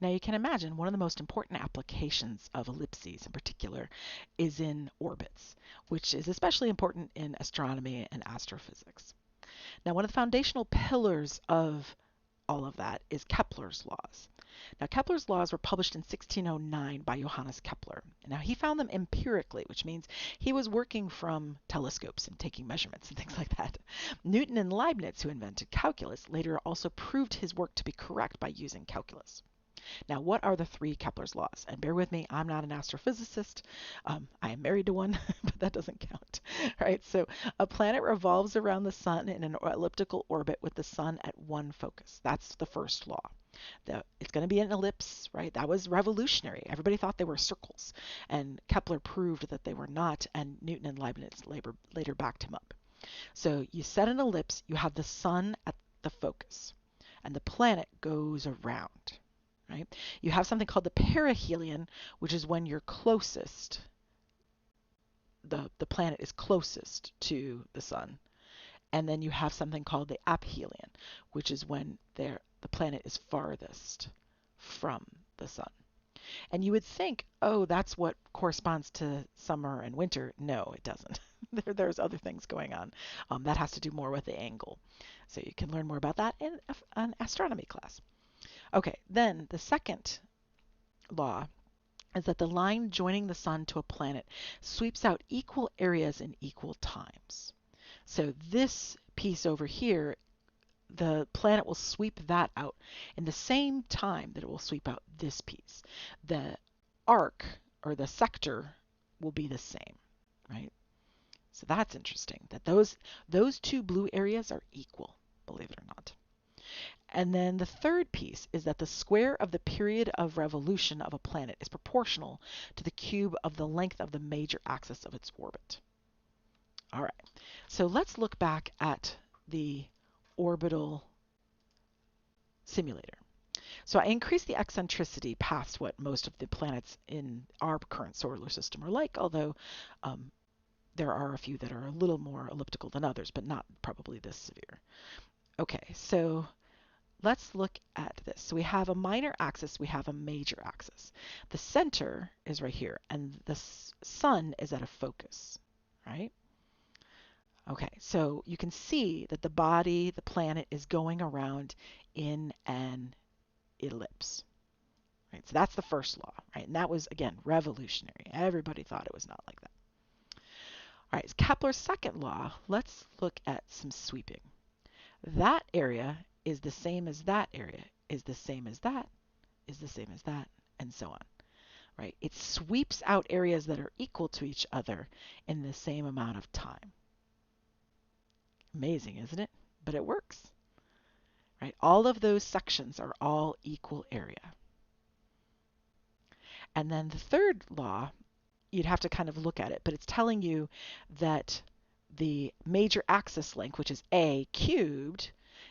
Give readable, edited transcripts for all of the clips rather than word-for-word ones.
Now you can imagine one of the most important applications of ellipses in particular is in orbits, which is especially important in astronomy and astrophysics. Now one of the foundational pillars of all of that is Kepler's laws. Now, Kepler's laws were published in 1609 by Johannes Kepler. Now, he found them empirically, which means he was working from telescopes and taking measurements and things like that. Newton and Leibniz, who invented calculus, later also proved his work to be correct by using calculus. Now, what are the three Kepler's laws? And bear with me, I'm not an astrophysicist. I am married to one, but that doesn't count. Right? So, a planet revolves around the sun in an elliptical orbit with the sun at one focus. That's the first law. It's going to be an ellipse, right? That was revolutionary. Everybody thought they were circles, and Kepler proved that they were not, and Newton and Leibniz later backed him up. So, you set an ellipse, you have the sun at the focus, and the planet goes around. Right? You have something called the perihelion, which is when you're closest, the planet is closest to the sun. And then you have something called the aphelion, which is when the planet is farthest from the sun. And you would think, oh, that's what corresponds to summer and winter. No, it doesn't. There's other things going on. That has to do more with the angle. So you can learn more about that in an astronomy class. Okay, then the second law is that the line joining the sun to a planet sweeps out equal areas in equal times. So this piece over here, the planet will sweep that out in the same time that it will sweep out this piece. The arc or the sector will be the same, right? So that's interesting that those two blue areas are equal, believe it or not. And then the third piece is that the square of the period of revolution of a planet is proportional to the cube of the length of the major axis of its orbit. All right, so let's look back at the orbital simulator. So I increased the eccentricity past what most of the planets in our current solar system are like, although there are a few that are a little more elliptical than others, but not probably this severe. Okay, so let's look at this. So we have a minor axis, we have a major axis. The center is right here, and the sun is at a focus, right? Okay, so you can see that the body, the planet, is going around in an ellipse. Right? So that's the first law, right? And that was, again, revolutionary. Everybody thought it was not like that. All right, Kepler's second law, let's look at some sweeping. That area is the same as that area, is the same as that, is the same as that, and so on. Right? It sweeps out areas that are equal to each other in the same amount of time. Amazing, isn't it? But it works. Right? All of those sections are all equal area. And then the third law, you'd have to kind of look at it, but it's telling you that the major axis length, which is a cubed,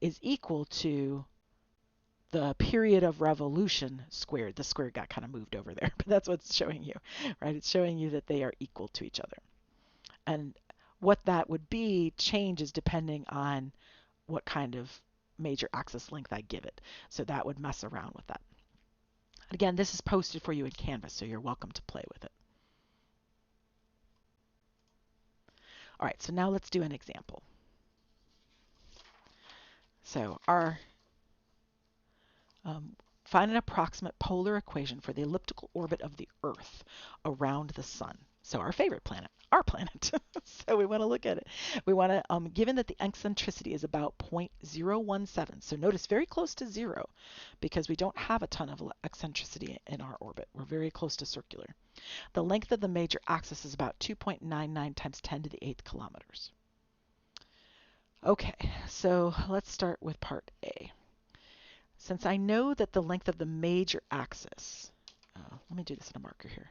is equal to the period of revolution squared. The square got kind of moved over there, but that's what it's showing you, right? It's showing you that they are equal to each other. And what that would be changes depending on what kind of major axis length I give it. So that would mess around with that. Again, this is posted for you in Canvas, so you're welcome to play with it. All right, so now let's do an example. So find an approximate polar equation for the elliptical orbit of the Earth around the sun. So our favorite planet, our planet. So we want to look at it. We want to, given that the eccentricity is about 0.017, so notice very close to zero because we don't have a ton of eccentricity in our orbit. We're very close to circular. The length of the major axis is about 2.99 times 10 to the 8th kilometers. Okay, so let's start with part A. Since I know that the length of the major axis, let me do this in a marker here.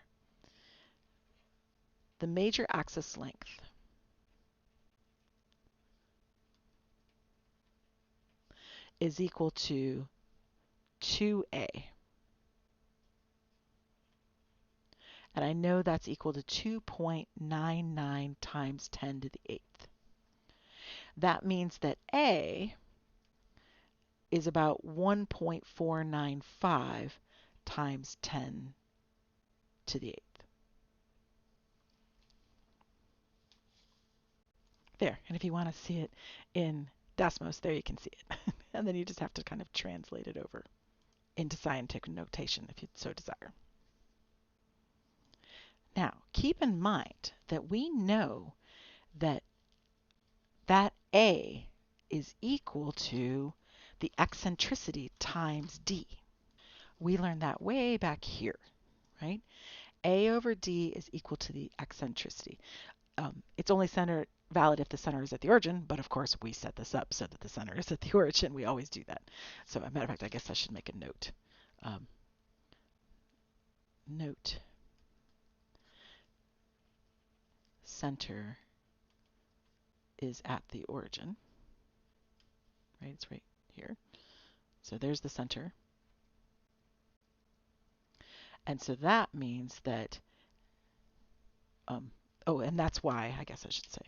The major axis length is equal to 2a. And I know that's equal to 2.99 times 10 to the 8th. That means that a is about 1.495 times 10 to the 8th. There, and if you want to see it in Desmos, there you can see it. And then you just have to kind of translate it over into scientific notation if you so desire. Now, keep in mind that we know that that A is equal to the eccentricity times D. We learned that way back here, right? A over D is equal to the eccentricity. It's only valid if the center is at the origin, but of course we set this up so that the center is at the origin. We always do that. So as a matter of fact, I guess I should make a note. Note center is at the origin, right? It's right here. So there's the center. And so that means that, oh, and that's why, I guess I should say,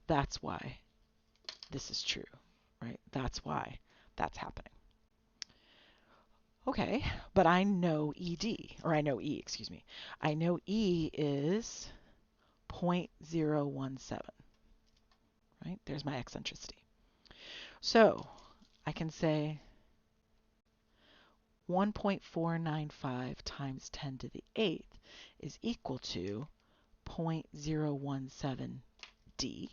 that's why this is true, right? That's why that's happening. Okay, but I know ED, or I know E, excuse me. I know E is 0.017, right? There's my eccentricity. So I can say 1.495 times 10 to the 8th is equal to 0.017 D.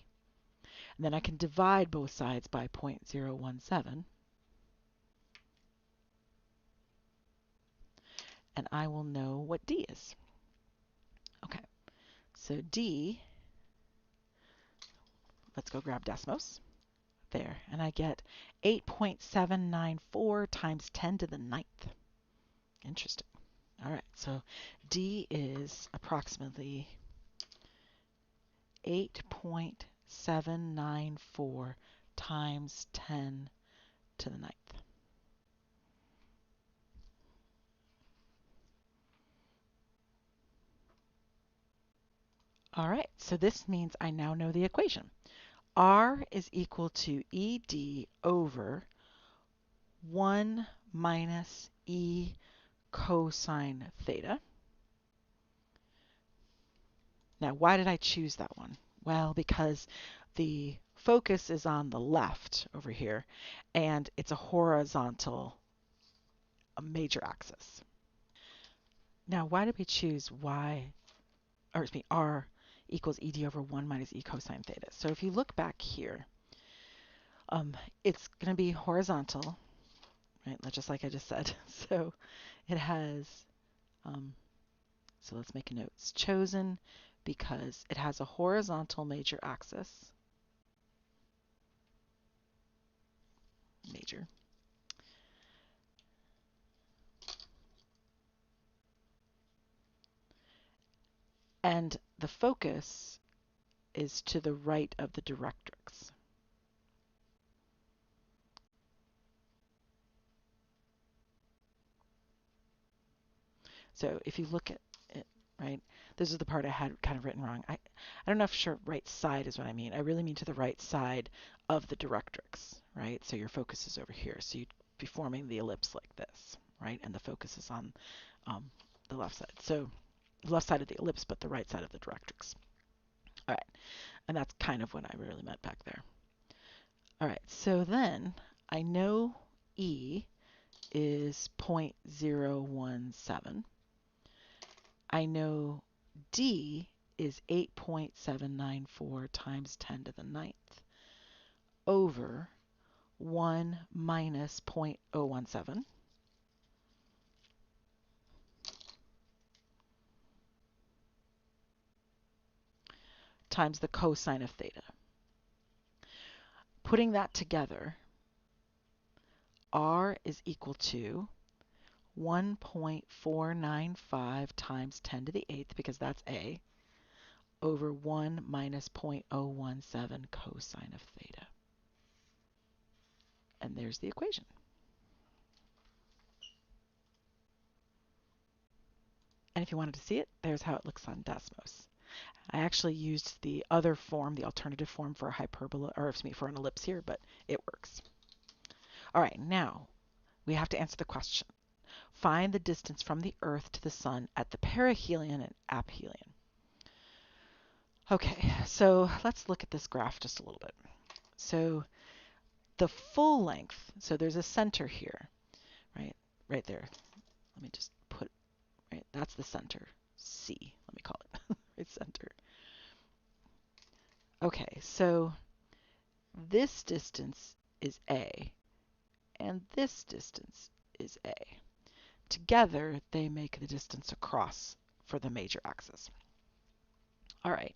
And then I can divide both sides by 0.017. And I will know what D is. Okay, so D, let's go grab Desmos. There, and I get 8.794 times 10 to the 9th. Interesting. All right, so D is approximately 8.794 times 10 to the 9th. All right, so this means I now know the equation. R is equal to ED over 1 minus E cosine theta. Now, why did I choose that one? Well, because the focus is on the left over here, and it's a horizontal major axis. Now, why did we choose R equals ED over 1 minus E cosine theta? So if you look back here, it's going to be horizontal, right? Just like I just said. So it has, so let's make a note. It's chosen because it has a horizontal major axis. Major. And the focus is to the right of the directrix. So if you look at it, right, this is the part I had kind of written wrong. I don't know if sure right side is what I mean. I really mean to the right side of the directrix, right? So your focus is over here. So you'd be forming the ellipse like this, right? And the focus is on the left side. So the left side of the ellipse, but the right side of the directrix. All right, and that's kind of what I really meant back there. All right, so then I know E is 0.017. I know D is 8.794 times 10 to the 9th over 1 minus 0.017 times the cosine of theta. Putting that together, R is equal to 1.495 times 10 to the 8th, because that's A, over 1 minus 0.017 cosine of theta. And there's the equation. And if you wanted to see it, there's how it looks on Desmos. I actually used the other form, the alternative form for a hyperbola, or excuse me, for an ellipse here, but it works. All right, now we have to answer the question. Find the distance from the Earth to the Sun at the perihelion and aphelion. Okay, so let's look at this graph just a little bit. So the full length, so there's a center here, right there. Let me just put, right, that's the center, C, let me call it, right, center. Okay, so this distance is A, and this distance is A. Together, they make the distance across for the major axis. All right,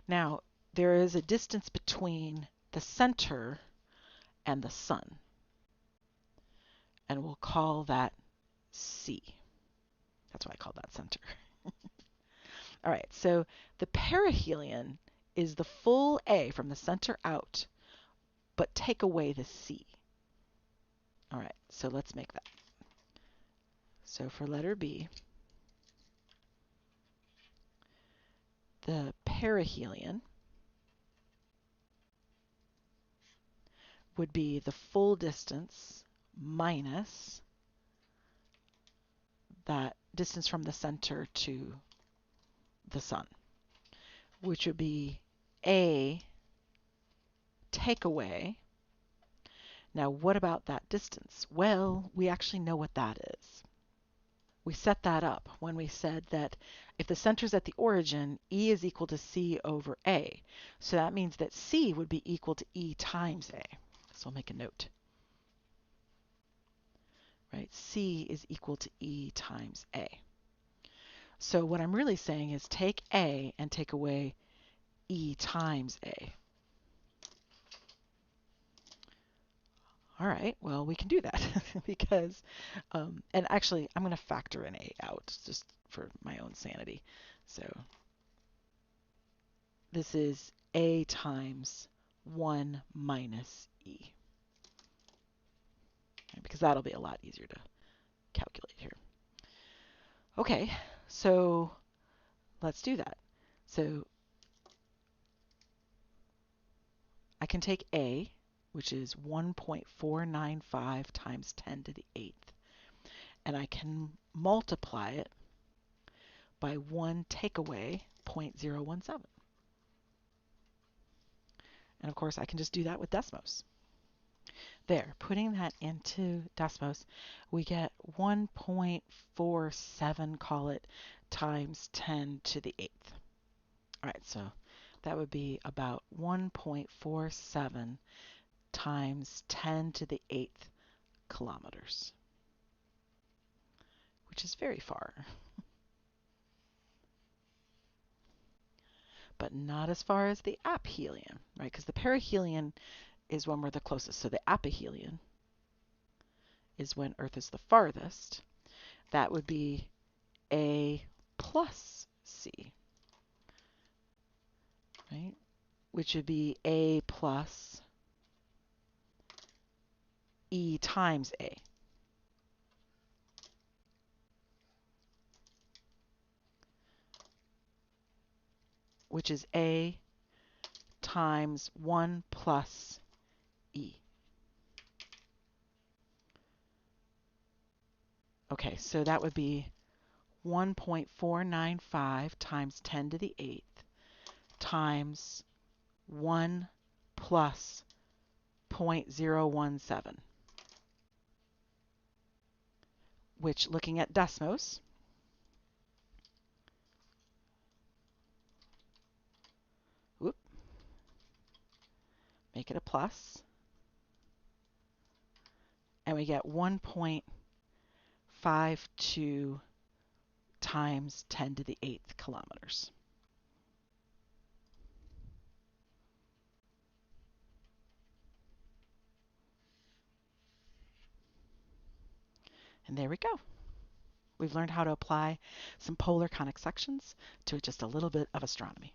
now there is a distance between the center and the sun, and we'll call that C. That's why I call that center. All right, so the perihelion is the full A from the center out, but take away the C. All right, so let's make that. So for letter B, the perihelion would be the full distance minus that distance from the center to the sun, which would be A take away. Now, what about that distance? Well, we actually know what that is. We set that up when we said that if the center is at the origin, E is equal to C over A. So that means that C would be equal to E times A. So I'll make a note. Right? C is equal to E times A. So what I'm really saying is take A and take away E times A. All right, well, we can do that because, and actually, I'm going to factor an A out just for my own sanity. So this is A times 1 minus E, because that'll be a lot easier to calculate here. Okay, so let's do that. So I can take A, which is 1.495 times 10 to the 8th, and I can multiply it by 1 take away 0.017. And of course, I can just do that with Desmos. There, putting that into Desmos, we get 1.47, call it, times 10 to the 8th. All right, so that would be about 1.47 times 10 to the 8th kilometers, which is very far. But not as far as the aphelion, right? Because the perihelion is when we're the closest. So the aphelion is when Earth is the farthest. That would be A plus C, right? Which would be A plus E times A. Which is A times 1 plus E. Okay, so that would be 1.495 times 10 to the 8th times 1 plus 0.017, which, looking at Desmos, whoop, make it a plus, and we get 1.52 times 10 to the 8th kilometers. And there we go. We've learned how to apply some polar conic sections to just a little bit of astronomy.